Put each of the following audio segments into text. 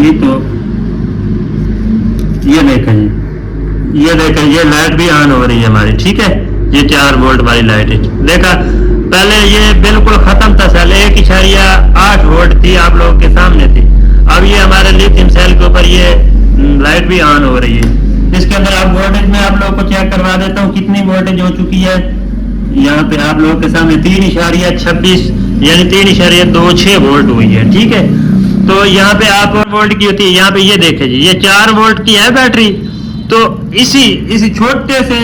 होगी तो ये देखें ये लाइट भी ऑन हो रही है हमारी, ठीक है। ये 4 वोल्ट वाली लाइट है, देखा पहले ये बिल्कुल खत्म था सेल, 1.8 वोल्ट थी आप लोगों के सामने थी। अब ये हमारे लिथियम सेल के ऊपर ये लाइट भी ऑन हो रही है। इसके अंदर आप वोल्टेज में आप लोगों को चेक करवा देता हूँ कितनी वोल्टेज हो चुकी है। यहाँ पे आप लोगों के सामने 3.26 यानी 3.26 वोल्ट हुई है, ठीक है। तो यहाँ पे आप वोल्ट की होती है, यहाँ पे ये देखे जी ये 4 वोल्ट की है बैटरी। तो इसी छोटे से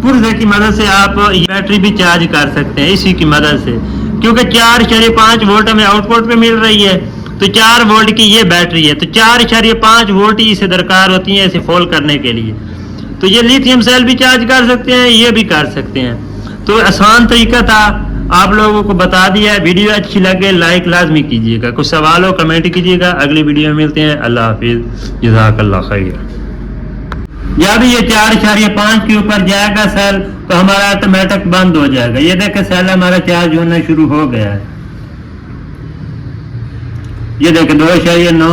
पुर्जे की मदद से आप बैटरी भी चार्ज कर सकते हैं इसी की मदद से, क्योंकि 4.5 वोल्ट हमें आउटपुट पे मिल रही है। तो 4 वोल्ट की ये बैटरी है, तो 4.5 वोल्ट ही इसे दरकार होती है इसे फॉल करने के लिए। तो ये लिथियम सेल भी चार्ज कर सकते हैं, ये भी कर सकते हैं। तो आसान तरीका था, आप लोगों को बता दिया। वीडियो अच्छी लगे लाइक लाजमी कीजिएगा, कुछ सवाल हो कमेंट कीजिएगा। अगली वीडियो में मिलते हैं। अल्लाह हाफिज, जज़ाकल्लाह खैर। जब ये 4.5 के ऊपर जाएगा सेल तो हमारा ऑटोमेटिक बंद हो जाएगा। ये देखे सेल हमारा चार्ज होना शुरू हो गया है। ये देखे 2.9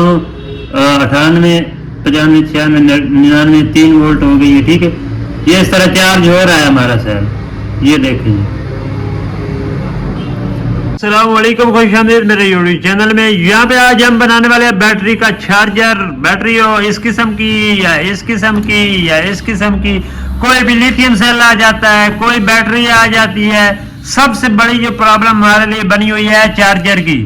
98 95 96 99 3 वोल्ट हो गई है, ठीक है। ये इस तरह चार्ज हो रहा है हमारा सेल, ये देखिए। अस्सलाम वालेकुम, खुशामदीद मेरे यूट्यूब चैनल में। यहाँ पे आज हम बनाने वाले हैं बैटरी का चार्जर। बैटरी हो इस किस्म की या इस किस्म की या इस किस्म की, कोई भी लिथियम सेल आ जाता है, कोई बैटरी आ जाती है। सबसे बड़ी जो प्रॉब्लम हमारे लिए बनी हुई है चार्जर की,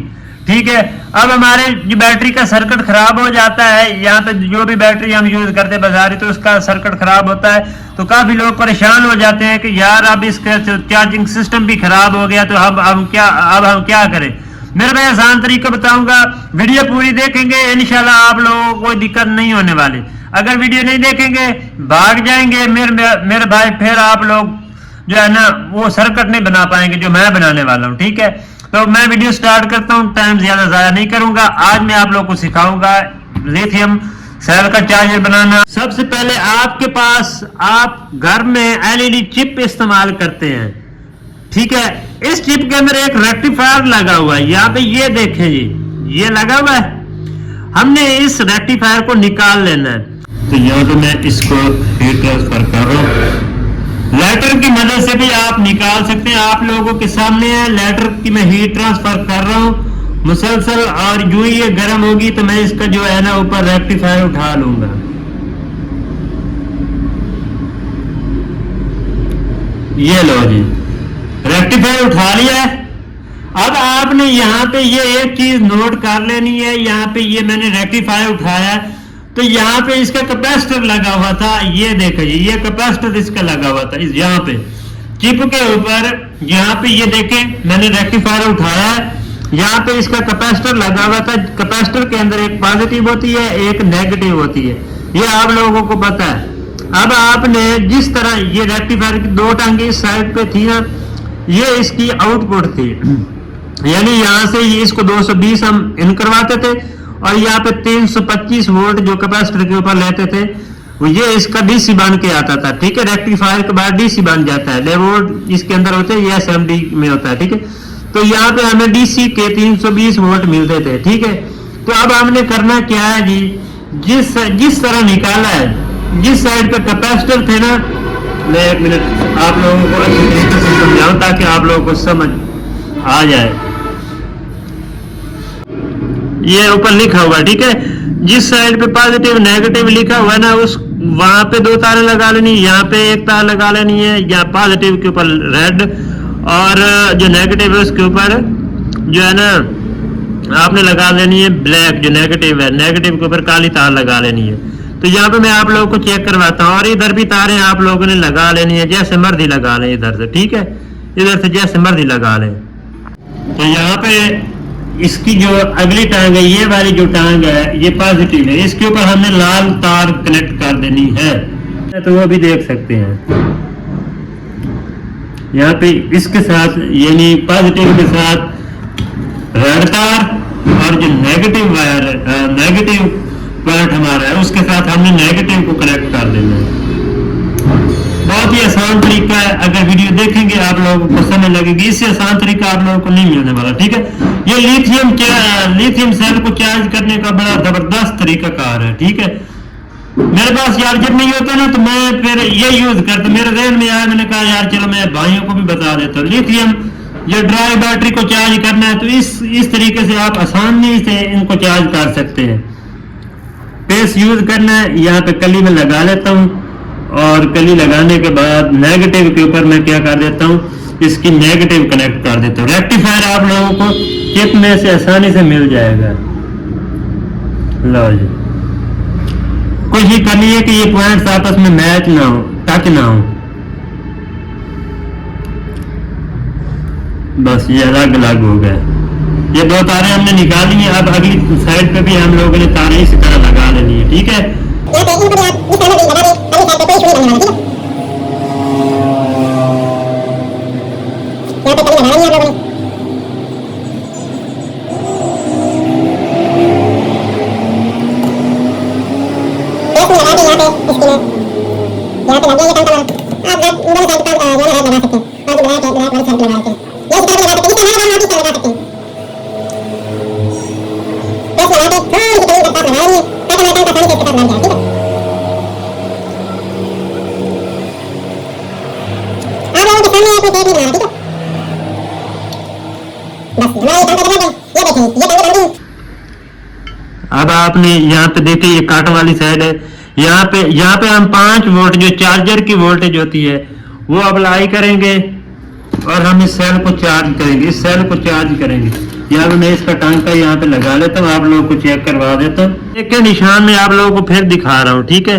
ठीक है। अब हमारे जो बैटरी का सर्किट खराब हो जाता है, यहाँ पे जो भी बैटरी हम यूज करते हैं बाजारी, तो उसका सर्किट खराब होता है। तो काफी लोग परेशान हो जाते हैं कि यार अब इसका चार्जिंग सिस्टम भी खराब हो गया, तो अब हम क्या करें। मेरे भाई आसान तरीका बताऊंगा, वीडियो पूरी देखेंगे इंशाल्लाह आप लोगों को कोई दिक्कत नहीं होने वाली। अगर वीडियो नहीं देखेंगे भाग जाएंगे मेरे भाई, फिर आप लोग जो है ना वो सर्किट नहीं बना पाएंगे जो मैं बनाने वाला हूँ, ठीक है। तो मैं वीडियो स्टार्ट करता हूँ, टाइम ज्यादा जाया नहीं करूंगा। आज मैं आप लोगों को सिखाऊंगा लिथियम सेल का चार्जर बनाना। सबसे पहले आपके पास आप घर में एलईडी चिप इस्तेमाल करते हैं, ठीक है। इस चिप के अंदर एक रेक्टिफायर लगा हुआ है, यहाँ पे ये देखें जी, ये लगा हुआ है। हमने इस रेक्टिफायर को निकाल लेना है। तो यहाँ पे मैं इसको हीट ट्रांसफर कर रहा हूँ। लाइटर की मदद से भी आप निकाल सकते हैं, आप लोगों के सामने है। लाइटर की मैं हीट ट्रांसफर कर रहा हूँ मुसलसल, और जो ये गर्म होगी तो मैं इसका जो है ना ऊपर रेक्टिफायर उठा लूंगा। ये लो जी, रेक्टिफायर उठा लिया है। अब आपने यहाँ पे ये एक चीज नोट कर लेनी है, यहाँ पे ये मैंने रेक्टिफायर उठाया तो यहाँ पे इसका कैपेसिटर लगा हुआ था। ये देखो जी, ये कैपेसिटर इसका लगा हुआ था इस यहाँ पे चिप के ऊपर। यहाँ पे ये देखें मैंने रेक्टिफायर उठाया है, यहाँ पे इसका कैपेसिटर लगा हुआ था। कैपेसिटर के अंदर एक पॉजिटिव होती है एक नेगेटिव होती है, ये आप लोगों को पता है। अब आपने जिस तरह ये रेक्टिफायर की 2 टांगे इस साइड पे थी ना, ये इसकी आउटपुट थी, यानी यहाँ से इसको 220 हम इन करवाते थे और यहाँ पे 325 वोल्ट जो कैपेसिटर के ऊपर लेते थे, ये इसका डीसी बन के आता था, ठीक है। रेक्टिफायर के बाद डीसी बन जाता है, ले वोल्ट इसके अंदर होते हैं, ये एसएमडी में होता है, ठीक है। तो यहाँ पे हमें डीसी के 320 वोल्ट मिलते थे, ठीक है। तो अब हमने करना क्या है जी, जिस तरह निकाला है, जिस साइड पे कैपेसिटर थे ना, मैं 1 मिनट आप लोगों को अच्छी तरीके से समझाऊं ताकि आप लोगों को समझ आ जाए। ये ऊपर लिखा हुआ है, ठीक है। जिस साइड पे पॉजिटिव नेगेटिव लिखा हुआ है ना, उस वहां पे 2 तारें लगा लेनी, यहाँ पे 1 तार लगा लेनी है। या पॉजिटिव के ऊपर रेड और जो नेगेटिव है उसके ऊपर जो है ना आपने लगा लेनी है ब्लैक। जो नेगेटिव है नेगेटिव के ऊपर काली तार लगा लेनी है। तो यहाँ पे मैं आप लोगों को चेक करवाता हूँ। और इधर भी तारें आप लोगों ने लगा लेनी है, जैसे मर्जी लगा लें इधर से, ठीक है। इधर से जैसे मर्जी लगा लें। तो यहाँ पे इसकी जो अगली टांग है, ये वाली जो टांग है ये पॉजिटिव है, इसके ऊपर हमने लाल तार कनेक्ट कर देनी है, तो वो भी देख सकते हैं। यहाँ पे इसके साथ यानी पॉजिटिव के साथ रेड तार और जो नेगेटिव वायर नेगेटिव पॉइंट हमारा है उसके साथ हमने नेगेटिव को कनेक्ट कर देना है। बहुत बहुत ही आसान तरीका है, अगर वीडियो देखेंगे आप लोगों को समझ लगेगी। इससे आसान तरीका आप लोगों को नहीं मिलने वाला, ठीक है। ये लिथियम सेल को चार्ज करने का बड़ा जबरदस्त तरीका कार है, ठीक है। मेरे पास चार्जर नहीं होता ना, तो मैं फिर ये यूज करता, मेरे जहन में आया, मैंने कहा यार चलो मैं भाइयों को भी बता देता हूँ। लिथियम जो ड्राई बैटरी को चार्ज करना है, तो इस तरीके से आप आसानी से इनको चार्ज कर सकते हैं। पेस यूज करना है, यहाँ पे कली में लगा लेता हूँ, और कली लगाने के बाद नेगेटिव के ऊपर मैं क्या कर देता हूँ, इसकी नेगेटिव कनेक्ट कर देता हूँ। रेक्टिफायर आप लोगों को चिप में से आसानी से मिल जाएगा। लो जी, कोशिश करनी है कि ये पॉइंट्स आपस में मैच ना हो, टच ना हो, बस ये अलग अलग हो गए। ये दो तारें हमने निकाली हैं, अब अगली साइड पे भी हम लोगों ने तारें इसी तरह लगा लेनी है, ठीक है। अब आपने यहाँ पे देखे, ये काट वाली साइड है, यहाँ पे हम 5 वोल्ट जो चार्जर की वोल्टेज होती है वो अप्लाई करेंगे, और हम इस सेल को चार्ज करेंगे, इस सेल को चार्ज करेंगे। यहाँ पे मैं इसका टांका यहाँ पे लगा लेता हूँ, आप लोगों को चेक करवा देता हूँ। एक निशान में आप लोगों को फिर दिखा रहा हूँ, ठीक है।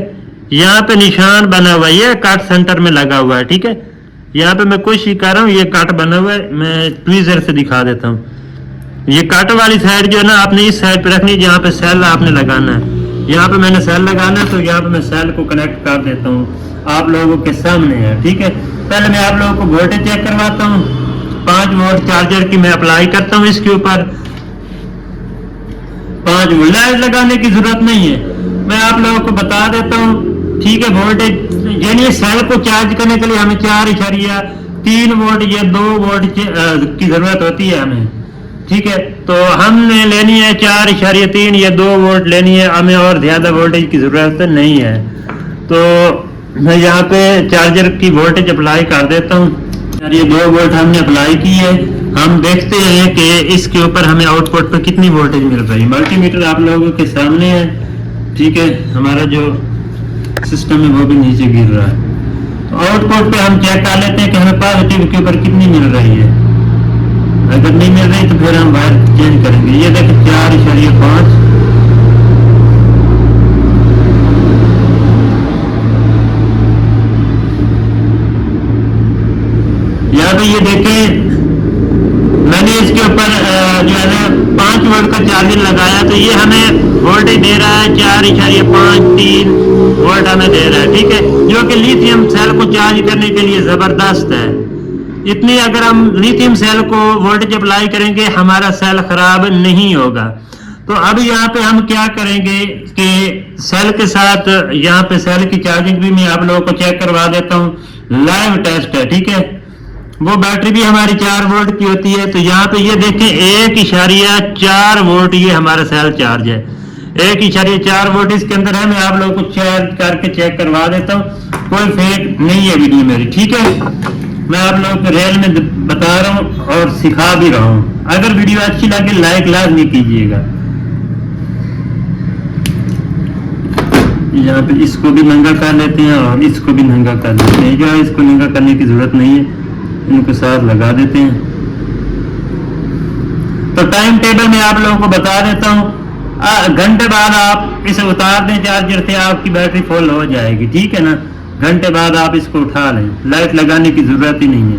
यहाँ पे निशान बना हुआ है, ये कट सेंटर में लगा हुआ है, ठीक है। यहाँ पे मैं कोशिश कर रहा हूँ, ये कट बना हुआ है, मैं ट्वीजर से दिखा देता हूँ। ये कट वाली साइड जो है ना, आपने इस साइड पे रखनी है जहाँ पे सेल आपने लगाना है। यहाँ पे मैंने सेल लगाना है, तो यहाँ पे मैं सेल को कनेक्ट कर देता हूँ, आप लोगों के सामने है, ठीक है। पहले मैं आप लोगों को वोल्टेज चेक करवाता हूँ। 5 वोल्ट चार्जर की मैं अप्लाई करता हूँ इसके ऊपर। 5 वोल्ट, लाइट लगाने की जरूरत नहीं है, मैं आप लोगों को बता देता हूँ, ठीक है। वोल्टेज यानी सेल को चार्ज करने के लिए हमें 4.3 वोल्ट या 2 वोल्ट की जरूरत होती है हमें, ठीक है। तो हमने लेनी है 4.3 या 2 वोल्ट लेनी है, हमें और ज्यादा वोल्टेज की जरूरत नहीं है। तो मैं यहाँ पे चार्जर की वोल्टेज अप्लाई कर देता हूँ। ये 2 वोल्ट हमने अप्लाई की है। हम देखते हैं कि इसके ऊपर हमें आउटपुट पर कितनी वोल्टेज मिल रही है। मल्टीमीटर आप लोगों के सामने है, ठीक है। हमारा जो सिस्टम है वो भी नीचे गिर रहा है, तो आउटपुट पे हम चेक कर लेते हैं कि हमें पॉजिटिव के ऊपर कितनी मिल रही है। अगर नहीं मिल रही तो फिर हम वायर चेंज करेंगे। ये देखिए 4.5। यहाँ पे ये देखें, मैंने इसके ऊपर जो है ना 5 वोल्ट का चार्जर लगाया, तो ये हमें वोल्टेज दे रहा है 4.53 वोल्ट हमें दे रहा है, ठीक है। जो कि लिथियम सेल को चार्ज करने के लिए जबरदस्त है। इतनी अगर हम लिथियम सेल को वोल्टेज अप्लाई करेंगे, हमारा सेल खराब नहीं होगा। तो अब यहाँ पे हम क्या करेंगे कि सेल के साथ यहाँ पे सेल की चार्जिंग भी मैं आप लोगों को चेक करवा देता हूँ। लाइव टेस्ट है, ठीक है। वो बैटरी भी हमारी 4 वोल्ट की होती है। तो यहाँ पे ये देखें 1.4 वोल्ट ये हमारा सेल चार्ज है। 1.4 वोल्ट इसके अंदर है। मैं आप लोगों को चार्ज करके चेक करवा देता हूँ, कोई फेक नहीं है वीडियो मेरी, ठीक है। मैं आप लोगों को रियल में बता रहा हूँ और सिखा भी रहा हूँ। अगर वीडियो अच्छी लगे लाइक लाजमी कीजिएगा। यहाँ पे इसको भी नंगा कर लेते हैं और इसको भी नंगा कर लेते हैं। जो है इसको नंगा करने की जरूरत नहीं है, इनको साथ लगा देते हैं। तो टाइम टेबल में आप लोगों को बता देता हूँ। घंटे बाद आप इसे उतार दें चार्जर से, आपकी बैटरी फुल हो जाएगी, ठीक है ना। घंटे बाद आप इसको उठा लें, लाइट लगाने की जरूरत ही नहीं है।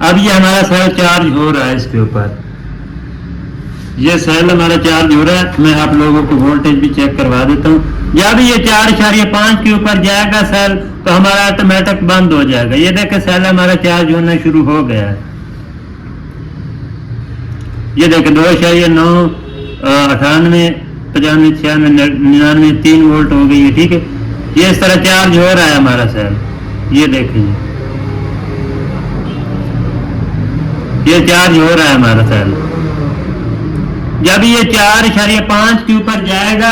अब ये हमारा सेल चार्ज हो रहा है, इसके ऊपर ये सेल हमारा चार्ज हो रहा है। मैं आप लोगों को वोल्टेज भी चेक करवा देता हूँ। जब ये 4.5 के ऊपर जाएगा सेल, तो हमारा ऑटोमेटिक बंद हो जाएगा। ये देखें सेल हमारा चार्ज होना शुरू हो गया है। ये देखें 2.9, 98, 95, 96, 99, 3 वोल्ट हो गई है, ठीक है। ये इस तरह चार्ज हो रहा है हमारा सेल, ये देखिए ये चार्ज हो रहा है हमारा सेल। जब ये 4.5 के ऊपर जाएगा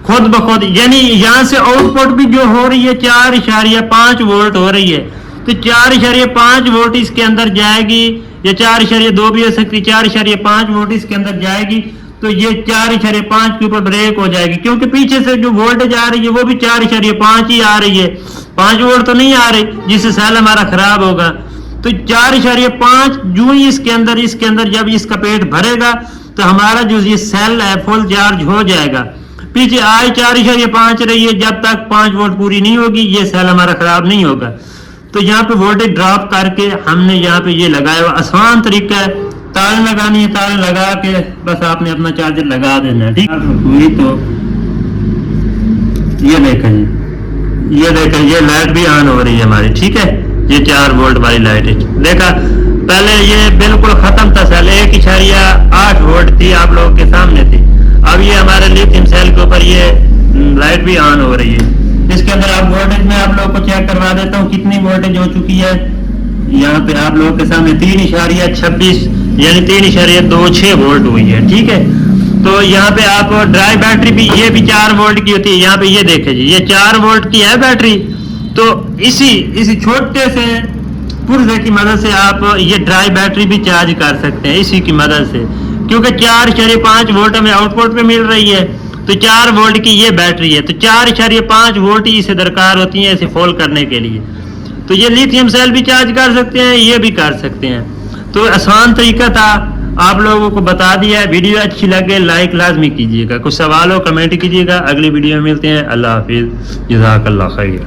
खुद ब खुद, यानी यहाँ से आउटपुट भी जो हो रही है 4.5 वोल्ट हो रही है, तो 4.5 वोल्ट इसके अंदर जाएगी, या 4.2 भी हो सकती, 4.5 वोल्ट इसके अंदर जाएगी, तो ये 4.5 के ऊपर ब्रेक हो जाएगी, क्योंकि पीछे से जो वोल्टेज आ रही है वो भी 4.5 ही आ रही है, 5 वोल्ट तो नहीं आ रही, जिससे सेल हमारा खराब होगा। तो 4.5 जो ही इसके अंदर जब इसका पेट भरेगा तो हमारा जो ये सेल है फुल चार्ज हो जाएगा। पीछे आई 4.5 रही है, जब तक 5 वोल्ट पूरी नहीं होगी ये सेल हमारा खराब नहीं होगा। तो यहाँ पे वोल्टेज ड्रॉप करके हमने यहाँ पे ये लगाया हुआ आसान तरीका है, तार लगानी है, तार लगा के बस आपने अपना चार्जर लगा देना है, ठीक है। तो ये देखें ये लाइट भी ऑन हो रही है हमारी, ठीक है, ये 4 वोल्ट वाली लाइट है। देखा पहले ये बिल्कुल खत्म था सेल, 1.8 वोल्ट थी आप लोगों के सामने थी, अब ये हमारे लिथियम सेल के ऊपर ये लाइट भी ऑन हो रही है। इसके अंदर आप वोल्टेज में आप लोगों को चेक करवा देता हूँ कितनी वोल्टेज हो चुकी है। यहाँ पे आप लोगों के सामने 3.26 यानी 3.26 वोल्ट हुई है, ठीक है। तो यहाँ पे आप ड्राई बैटरी भी, ये भी 4 वोल्ट की होती है, यहाँ पे ये देखे जी ये 4 वोल्ट की है बैटरी। तो इसी छोटे से पुर्जे की मदद से आप ये ड्राई बैटरी भी चार्ज कर सकते हैं इसी की मदद से, क्योंकि 4.5 वोल्ट हमें आउटपुट पे मिल रही है, तो 4 वोल्ट की ये बैटरी है, तो 4.5 वोल्ट ही इसे दरकार होती है इसे फॉल करने के लिए। तो ये लिथियम सेल भी चार्ज कर सकते हैं, ये भी कर सकते हैं। तो आसान तरीका था, आप लोगों को बता दिया। वीडियो अच्छी लगे लाइक लाजमी कीजिएगा, कुछ सवाल हो कमेंट कीजिएगा। अगली वीडियो में मिलते हैं। अल्लाह हाफिज़, जज़ाकल्लाह खैर।